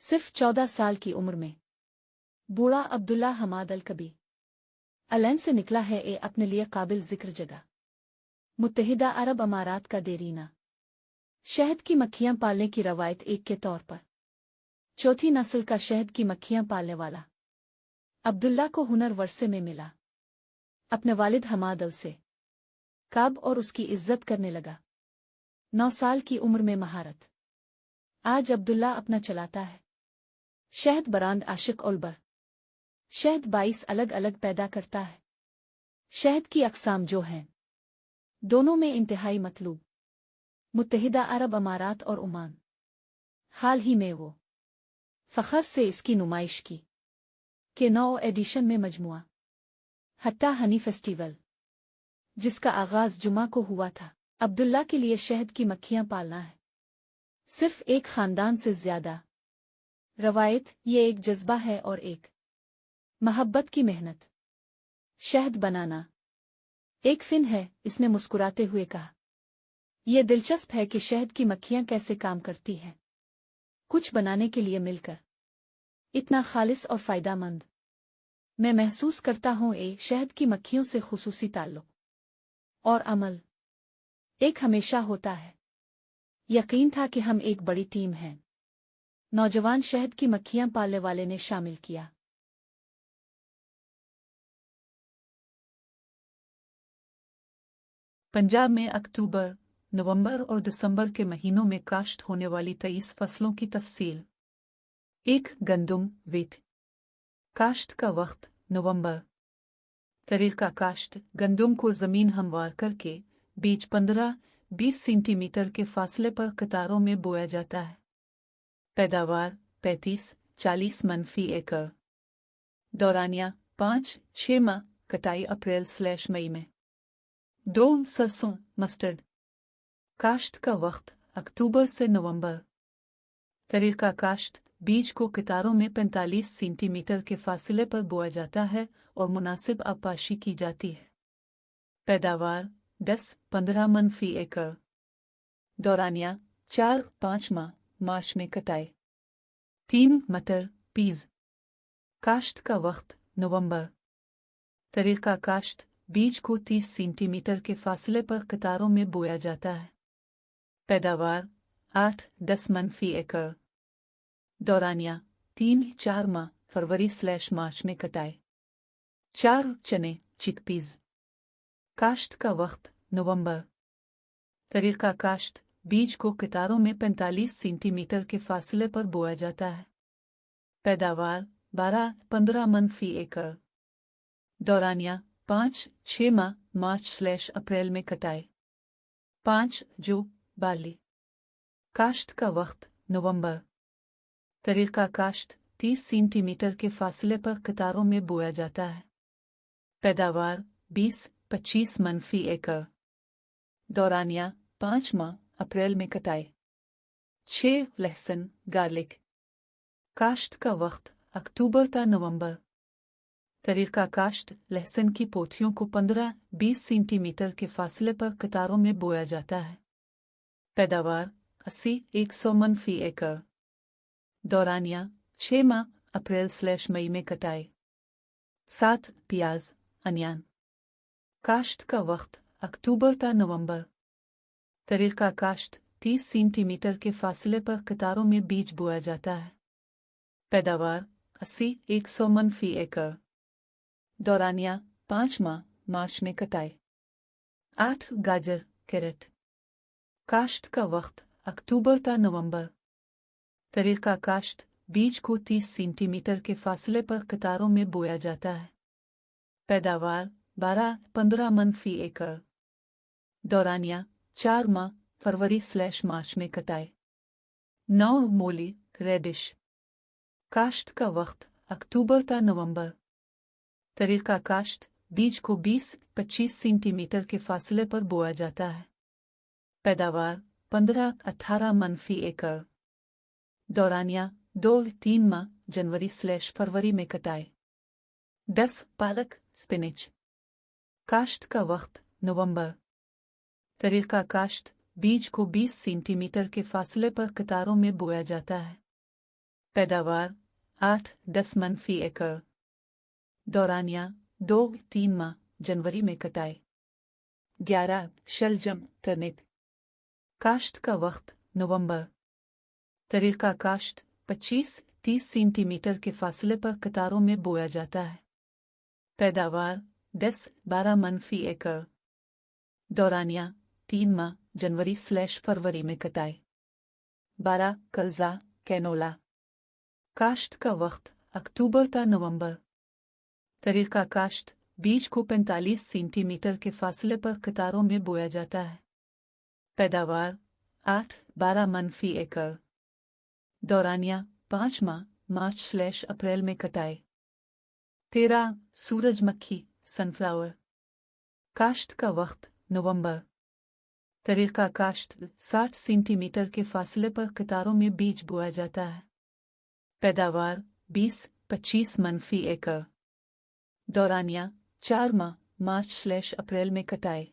सिर्फ 14 साल की उम्र में बूढ़ा अब्दुल्ला हमाद अल कबी अलैन से निकला है अपने लिए काबिल जिक्र जगह मुत्तहिदा अरब अमारात का देरीना शहद की मक्खियां पालने की रवायत एक के तौर पर चौथी नस्ल का शहद की मक्खियां पालने वाला अब्दुल्ला को हुनर वर्से में मिला अपने वालिद हमाद अल से काब और उसकी इज्जत करने लगा। 9 साल की उम्र में महारत आज अब्दुल्ला अपना चलाता है। शहद बरांड आशिक उलबर शहद 22 अलग अलग पैदा करता है। शहद की अक़साम जो हैं दोनों में इंतहाई मतलूब मुत्तहिदा अरब अमारात और ओमान। हाल ही में वो फ़ख्र से इसकी नुमाइश की के 9 एडिशन में मजमुआ हट्टा हनी फेस्टिवल जिसका आगाज़ जुमा को हुआ था। अब्दुल्ला के लिए शहद की मक्खियां पालना है सिर्फ एक ख़ानदान से ज़्यादा रवायत ये एक जज्बा है और एक महब्बत की मेहनत। शहद बनाना एक फ़िन है, इसने मुस्कुराते हुए कहा। यह दिलचस्प है कि शहद की मक्खियां कैसे काम करती हैं कुछ बनाने के लिए मिलकर इतना खालिस और फ़ायदामंद। मैं महसूस करता हूँ शहद की मक्खियों से खुसूसी ताल्लुक़ और अमल एक हमेशा होता है। यकीन था कि हम एक बड़ी टीम हैं। नौजवान शहद की मक्खियां पालने वाले ने शामिल किया। पंजाब में अक्टूबर, नवंबर और दिसंबर के महीनों में काश्त होने वाली 23 फसलों की तफसील। 1. गंदुम वीट। काश्त का वक्त नवंबर। तरीक़ा काश्त गंदुम को ज़मीन हमवार करके बीज 15-20 सेंटीमीटर के फासले पर कतारों में बोया जाता है। पैदावार 35-40 मन/फी एकड़। दौरानिया 5-6 माह, कटाई अप्रैल/मई में। 2. सरसों मस्टर्ड। काश्त का वक्त अक्टूबर से नवंबर। तरीक़ा काश्त बीज को कतारों में 45 सेंटीमीटर के फासले पर बोया जाता है और मुनासिब आबपाशी की जाती है। पैदावार 10-15 मन/फी एकड़। दौरानिया 4-5 माह, मार्च में कटाई। 3. मटर पीज। काश्त का वक्त नवंबर। तरीक़ा काश्त बीज को 30 सेंटीमीटर के फासले पर कतारों में बोया जाता है। पैदावार 8-10 मन/फी एकड़। दौरानिया 3-4 माह, फरवरी/मार्च में कटाई। 4. चने चिकपीज। काश्त का वक्त नवंबर। तरीक़ा काश्त बीज को कतारों में 45 सेंटीमीटर के फासले पर बोया जाता है। पैदावार 12-15 मन/फी एकड़। दौरानिया 5-6 माह, मार्च/अप्रैल में कटाई। 5. जौ बार्ली। काश्त का वक्त नवंबर। तरीक़ा काश्त 30 सेंटीमीटर के फासले पर कतारों में बोया जाता है। पैदावार 20-25 मन/फी एकड़। दौरानिया 5 माह, अप्रैल में कटाई। 6. लहसुन गार्लिक। काश्त का वक्त अक्टूबर ता नवंबर। तरीक़ा काश्त लहसुन की पोथियों को 15-20 सेंटीमीटर के फासले पर कतारों में बोया जाता है। पैदावार 80-100 मन/फी एकड़। दौरानिया 6 माह, अप्रैल/मई में कटाई। 7. प्याज अनियन। काश्त का वक्त अक्टूबर ता नवंबर। तरीक़ा काश्त 30 सेंटीमीटर के फासले पर कतारों में बीज बोया जाता है। पैदावार 80-100 मन/फी एकड़। दौरानिया 5 माह, मार्च में कटाई। 8. गाजर कैरेट। काश्त का वक्त अक्टूबर ता नवंबर। तरीक़ा काश्त बीज को 30 सेंटीमीटर के फासले पर कतारों में बोया जाता है। पैदावार 12-15 मन/फी एकड़। दौरानिया 4 माह, फरवरी/मार्च में कटाई। 9. मूली रेडिश। काश्त का वक्त अक्टूबर ता नवंबर। तरीक़ा काश्त बीज को 20-25 सेंटीमीटर के फासले पर बोया जाता है। पैदावार 15-18 मन/फी एकड़। दौरानिया 2-3 माह, जनवरी/फरवरी में कटाई। 10. पालक स्पिनच। काश्त का वक्त नवंबर। तरीक़ा काश्त बीज को 20 सेंटीमीटर के फासले पर कतारों में बोया जाता है। पैदावार 8-10 मनफी एकड़। दौरानिया 2-3 माह जनवरी में कटाई। 11 शलजम टर्निप। काश्त का वक्त नवंबर। तरीका काश्त 25-30 सेंटीमीटर के फासले पर कतारों में बोया जाता है। पैदावार 10-12 मनफी एकड़। दौरानिया 3 माह जनवरी/फरवरी में कटाई। 12 कलजा कैनोला। काश्त का वक्त अक्टूबर ता नवंबर। तरीका काश्त बीज को 45 सेंटीमीटर के फासले पर कतारों में बोया जाता है। पैदावार 8-12 मनफी एकड़। दौरानिया 5 माह मार्च/अप्रैल में कटाई। 13 सूरजमुखी सनफ्लावर। काश्त का वक्त नवंबर। तरीका काश्त 60 सेंटीमीटर के फासले पर कतारों में बीज बोया जाता है। पैदावार 20-25 मनफी एकड़। दौरानिया 4 माह मार्च/अप्रैल में कटाई।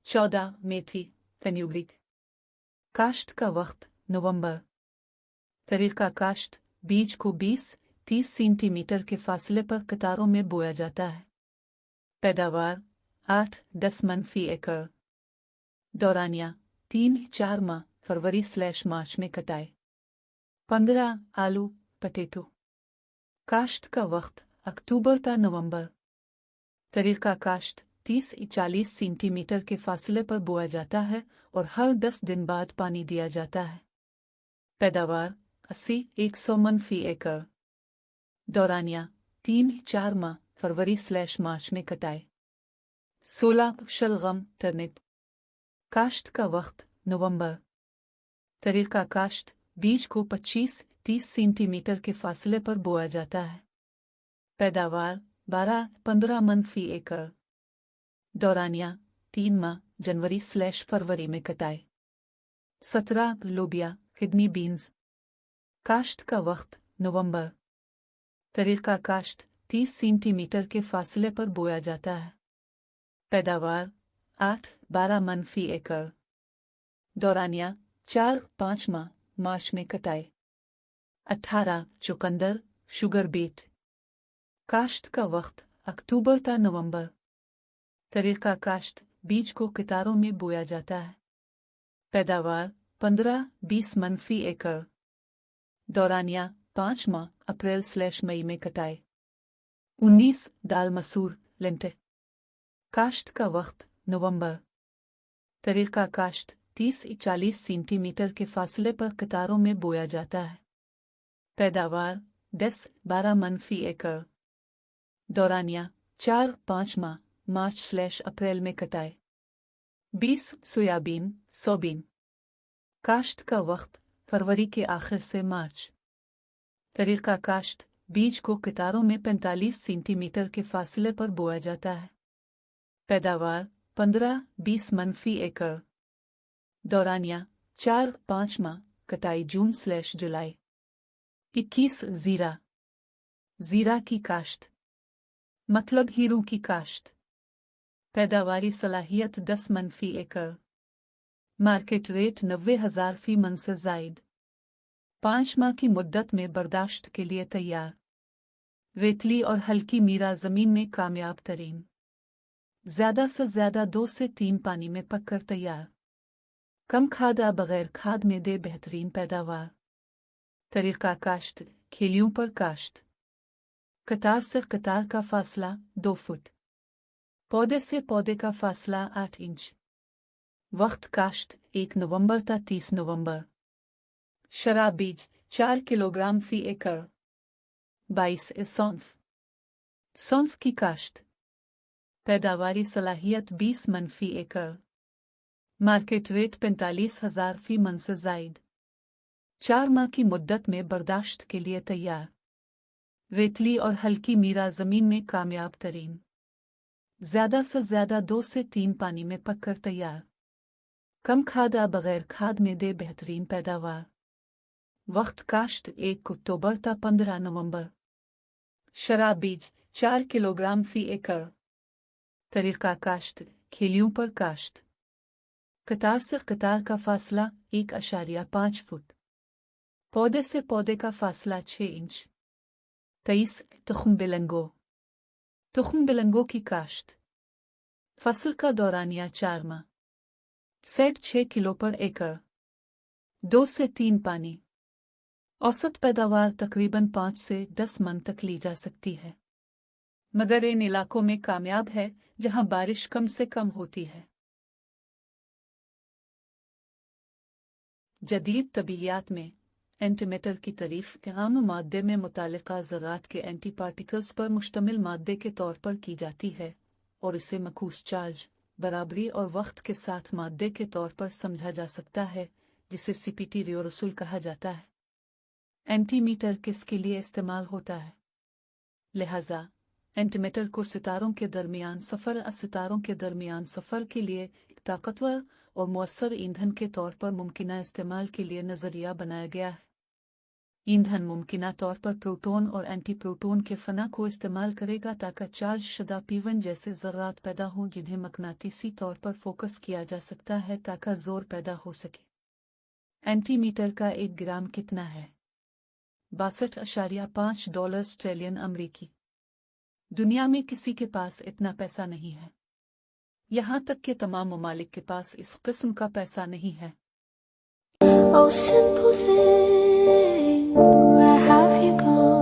14 मेथी फेन्यूग्रीक। काश्त का वक्त नवंबर। तरीका काश्त बीज को 20-30 सेंटीमीटर के फासले पर कतारों में बोया जाता है। पैदावार 8-10 मनफी एकड़। दौरानिया 3-4 माह फरवरी/मार्च में कटाई। 15 आलू पटेटो। काश्त का वक्त अक्टूबर ता नवंबर। तरीका काश्त 30-40 सेंटीमीटर के फासले पर बोया जाता है और हर 10 दिन बाद पानी दिया जाता है। पैदावार 80-100 मनफी एकड़। दौरानिया 3-4 माह फरवरी/मार्च में कटाई। 16 शलगम टर्निप। काश्त का वक्त नवंबर। तरीका काश्त बीज को 25-30 सेंटीमीटर के फासले पर बोया जाता है। पैदावार 12-15 मनफी एकड़। दौरानिया 3 माह जनवरी/फरवरी में कटाई। 17 लोबिया किडनी बीन्स। काश्त का वक्त नवंबर। तरीका काश्त 30 सेंटीमीटर के फासले पर बोया जाता है। पैदावार 8-12 मनफी एकड़। दौरानिया 4-5 माह मार्च में कटाई। 18 चुकंदर शुगर बीट। काश्त का वक्त अक्टूबर ता नवंबर। तरीका काश्त बीज को कतारों में बोया जाता है। पैदावार 15-20 मनफी एकड़। दौरानिया 5 माह अप्रैल/मई में कटाई। 19 दाल मसूर लेंटे। काश्त का वक्त नवंबर। तरीका काश्त 30-40 सेंटीमीटर के फासले पर कतारों में बोया जाता है। पैदावार 10-12 मनफी एकड़। दौरानिया 4-5 माह मार्च/अप्रैल में कटाई। 20 सोयाबीन सोबीन। काश्त का वक्त फरवरी के आखिर से मार्च। तरीका काश्त बीज को कतारों में 45 सेंटीमीटर के फासले पर बोया जाता है। पैदावार 15-20 मनफी एकड़। दौरानिया 4-5 माह कटाई जून/जुलाई। 21 जीरा। जीरा की काश्त मतलब हीरू की काश्त। पैदावारी सलाहियत 10 मनफी एकड़। मार्केट रेट 90,000 फी मन से जायद। 5 माह की मुद्दत में बर्दाश्त के लिए तैयार। रेतली और हल्की मीरा जमीन में कामयाब तरीन। ज्यादा से ज्यादा 2 से 3 पानी में पककर तैयार। कम खाद या बगैर खाद में दे बेहतरीन पैदावार। तरीका काश्त खेलियों पर काश्त। कतार से कतार का फासला 2 फुट। पौधे से पौधे का फासला 8 इंच। वक्त काश्त 1 नवंबर ता 30 नवंबर। शराब बीज 4 किलोग्राम फी एकड़। 22 सौंफ। सौंफ की काश्त। पैदावारी सलाहियत 20 मनफी एकड़। मार्केट रेट 45,000 फी मन से जायद। 4 माह की मुद्दत में बर्दाश्त के लिए तैयार। रेतली और हल्की मीरा जमीन में कामयाब तरीन। ज्यादा से ज्यादा 2 से 3 पानी में पककर तैयार। कम खाद या बगैर खाद में दे बेहतरीन पैदावार। वक्त काश्त 1 अक्टूबर ता 15 नवंबर। शराब बीज 4 किलोग्राम फी एकड़। तरीका काश्त खेलियों पर काश्त। कतार से कतार का फासला 1.5 फुट। पौधे से पौधे का फासला 6 इंच। 23 तुख्म बिलंगो। तुख्म बिलंगो की काश्त। फसल का दौरानिया 4 माह। सेट 6 किलो पर एकड़। 2 से 3 पानी। औसत पैदावार तकरीबन 5 से 10 मन तक ली जा सकती है, मगर इन इलाकों में कामयाब है जहां बारिश कम से कम होती है। जदीद तबीयत में एंटीमेटर की तारीफ के आम मादे में मुतालिका ज़रात के एंटी पार्टिकल्स पर मुश्तमिल मादे के तौर पर की जाती है और इसे मखूस चार्ज, बराबरी और वक्त के साथ मादे के तौर पर समझा जा सकता है, जिसे सीपीटी रियोरसूल कहा जाता है। एंटीमीटर किसके लिए इस्तेमाल होता है? लिहाजा एंटीमीटर को सितारों के दरमियान सफ़र के लिए एक ताकतवर और मुअस्सर ईंधन के तौर पर मुमकिना इस्तेमाल के लिए नज़रिया बनाया गया है। ईंधन मुमकिना तौर पर प्रोटॉन और एंटी प्रोटॉन के फना को इस्तेमाल करेगा ताकि चार्ज शुदा P1 जैसे ज़रात पैदा हों जिन्हें मकनातीसी तौर पर फोकस किया जा सकता है ताकि जोर पैदा हो सके। एंटीमीटर का 1 ग्राम कितना है? 62.5 डॉलर ऑस्ट्रेलियन अमरीकी। दुनिया में किसी के पास इतना पैसा नहीं है, यहाँ तक कि तमाम ममालिक के पास इस किस्म का पैसा नहीं है। Oh, simple thing, where have you gone?